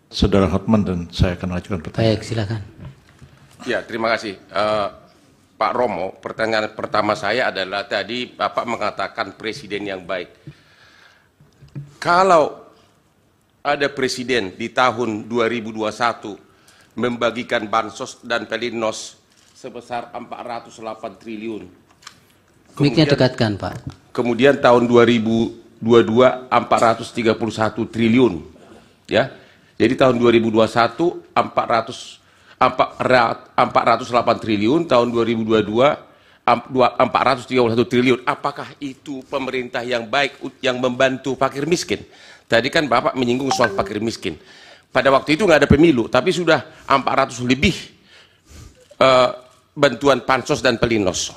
Saudara Hotman dan saya akan ajukan pertanyaan. Baik, silakan. Ya, terima kasih. Pak Romo, pertanyaan pertama saya adalah tadi Bapak mengatakan presiden yang baik. Kalau ada presiden di tahun 2021 membagikan bansos dan pelinsos sebesar 408 triliun. Mic-nya dekatkan, Pak. Kemudian tahun 2022 431 triliun. Ya. Jadi tahun 2021 408 triliun, tahun 2022 431 triliun. Apakah itu pemerintah yang baik yang membantu fakir miskin? Tadi kan Bapak menyinggung soal fakir miskin. Pada waktu itu nggak ada pemilu, tapi sudah 400 lebih bantuan pansos dan pelinsos.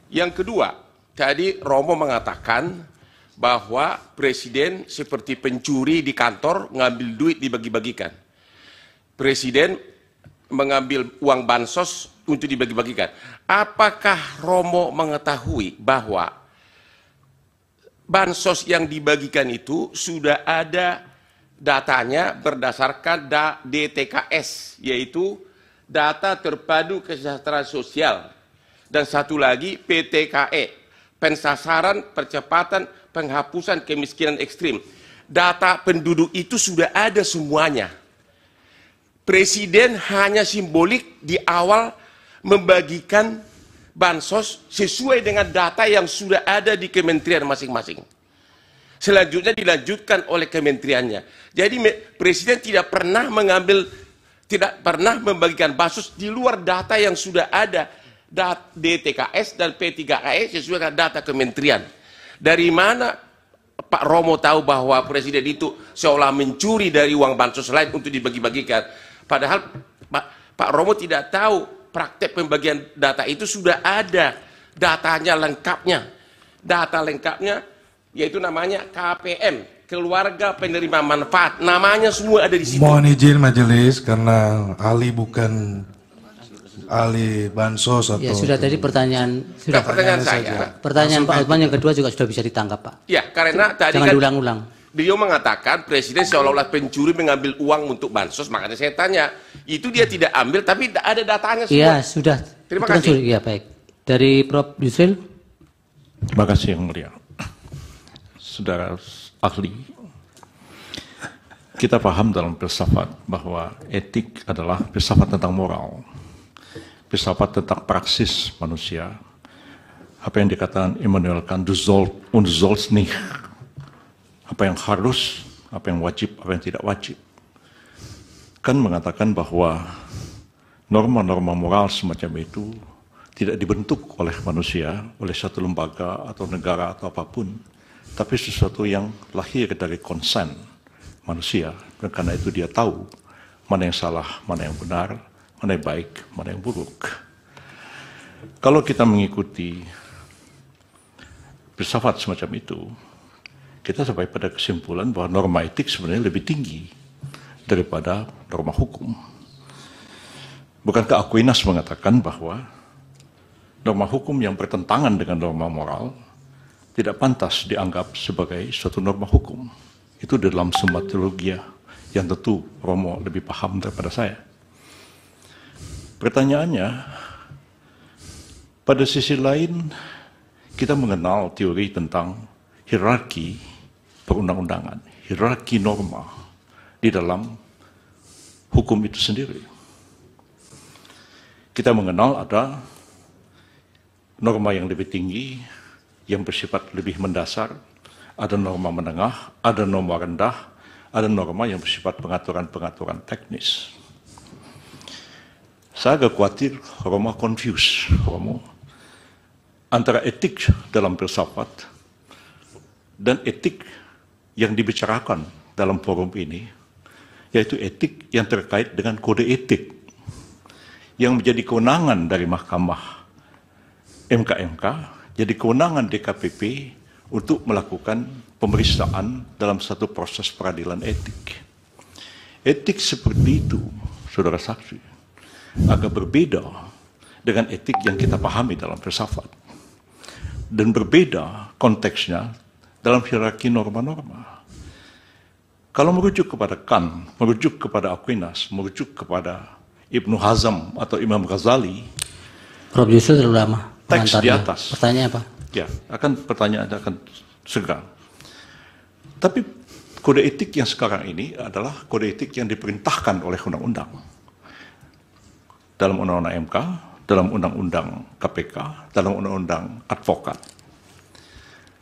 Yang kedua, tadi Romo mengatakan bahwa presiden seperti pencuri di kantor ngambil duit dibagi-bagikan. Presiden mengambil uang bansos untuk dibagi-bagikan. Apakah Romo mengetahui bahwa bansos yang dibagikan itu sudah ada datanya berdasarkan DTKS, yaitu data terpadu kesejahteraan sosial, dan satu lagi PTKE, pensasaran percepatan penghapusan kemiskinan ekstrim. Data penduduk itu sudah ada semuanya. Presiden hanya simbolik di awal membagikan bansos sesuai dengan data yang sudah ada di kementerian masing-masing. Selanjutnya dilanjutkan oleh kementeriannya. Jadi presiden tidak pernah membagikan bansos di luar data yang sudah ada, DTKS dan P3KE sesuai dengan data kementerian. Dari mana Pak Romo tahu bahwa presiden itu seolah mencuri dari uang bansos lain untuk dibagi-bagikan? Padahal Pak Romo tidak tahu praktek pembagian data itu sudah ada datanya lengkapnya. Data lengkapnya yaitu namanya KPM, Keluarga Penerima Manfaat. Namanya semua ada di situ. Mohon izin majelis karena ahli bukan ahli bansos atau... Ya, sudah tadi pertanyaan pertanyaan saya. Pertanyaan Pak Hotman yang kedua juga sudah bisa ditangkap, Pak. Ya, karena tadi jangan kan diulang-ulang. beliau mengatakan presiden seolah-olah pencuri mengambil uang untuk bansos, makanya saya tanya, itu dia tidak ambil tapi ada datanya semua. Iya, sudah. Terima kasih. Iya, baik. Dari Prof. Yusril. Terima kasih Yang Mulia. Saudara ahli, kita paham dalam filsafat bahwa etik adalah filsafat tentang moral, filsafat tentang praksis manusia. Apa yang dikatakan Immanuel Kant, du sollst nicht, apa yang harus, apa yang wajib, apa yang tidak wajib. Kan mengatakan bahwa norma-norma moral semacam itu tidak dibentuk oleh manusia, oleh satu lembaga atau negara atau apapun, tapi sesuatu yang lahir dari konsen manusia. Dan karena itu dia tahu mana yang salah, mana yang benar, mana yang baik, mana yang buruk. Kalau kita mengikuti filsafat semacam itu, kita sampai pada kesimpulan bahwa norma etik sebenarnya lebih tinggi daripada norma hukum. Bukankah Aquinas mengatakan bahwa norma hukum yang bertentangan dengan norma moral tidak pantas dianggap sebagai suatu norma hukum? Itu dalam summa theologia yang tentu Romo lebih paham daripada saya. Pertanyaannya, pada sisi lain kita mengenal teori tentang hierarki perundang-undangan, hierarki norma di dalam hukum itu sendiri. Kita mengenal ada norma yang lebih tinggi, yang bersifat lebih mendasar, ada norma menengah, ada norma rendah, ada norma yang bersifat pengaturan-pengaturan teknis. Saya agak khawatir Romo confuse, antara etik dalam filsafat dan etik yang dibicarakan dalam forum ini, yaitu etik yang terkait dengan kode etik yang menjadi kewenangan dari Mahkamah MK, jadi kewenangan DKPP untuk melakukan pemeriksaan dalam satu proses peradilan etik. Etik seperti itu, saudara saksi, agak berbeda dengan etik yang kita pahami dalam filsafat. Dan berbeda konteksnya dalam hierarki norma-norma. Kalau merujuk kepada Kant, merujuk kepada Aquinas, merujuk kepada Ibnu Hazm atau Imam Ghazali, Prof. Yusril terlalu lama. teks di pengantarnya. atas. Pertanyaan apa? Ya, pertanyaan akan segera. Tapi kode etik yang sekarang ini adalah kode etik yang diperintahkan oleh undang-undang. Dalam undang-undang MK, dalam undang-undang KPK, dalam undang-undang advokat.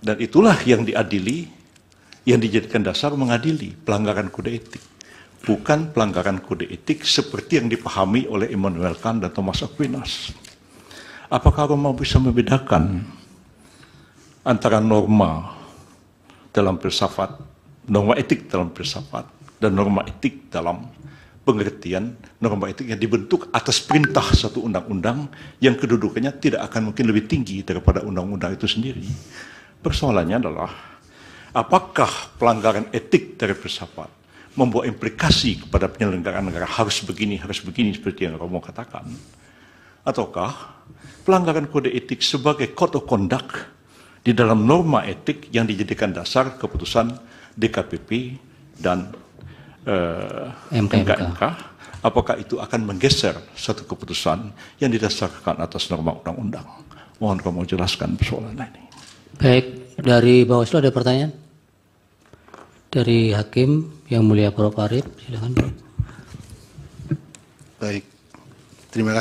Dan itulah yang diadili, yang dijadikan dasar mengadili pelanggaran kode etik. Bukan pelanggaran kode etik seperti yang dipahami oleh Immanuel Kant dan Thomas Aquinas. Apakah Roma bisa membedakan antara norma dalam filsafat, norma etik dalam filsafat, dan norma etik dalam pengertian norma etik yang dibentuk atas perintah satu undang-undang yang kedudukannya tidak akan mungkin lebih tinggi daripada undang-undang itu sendiri? Persoalannya adalah, apakah pelanggaran etik dari filsafat membawa implikasi kepada penyelenggaraan negara harus begini seperti yang Romo katakan? Ataukah pelanggaran kode etik sebagai code of conduct di dalam norma etik yang dijadikan dasar keputusan DKPP dan MKMK, apakah itu akan menggeser satu keputusan yang didasarkan atas norma undang-undang? Mohon Romo jelaskan persoalan ini. Baik, dari Bawaslu ada pertanyaan? Dari Hakim yang mulia Prof. Arief, silakan. Baik, terima kasih.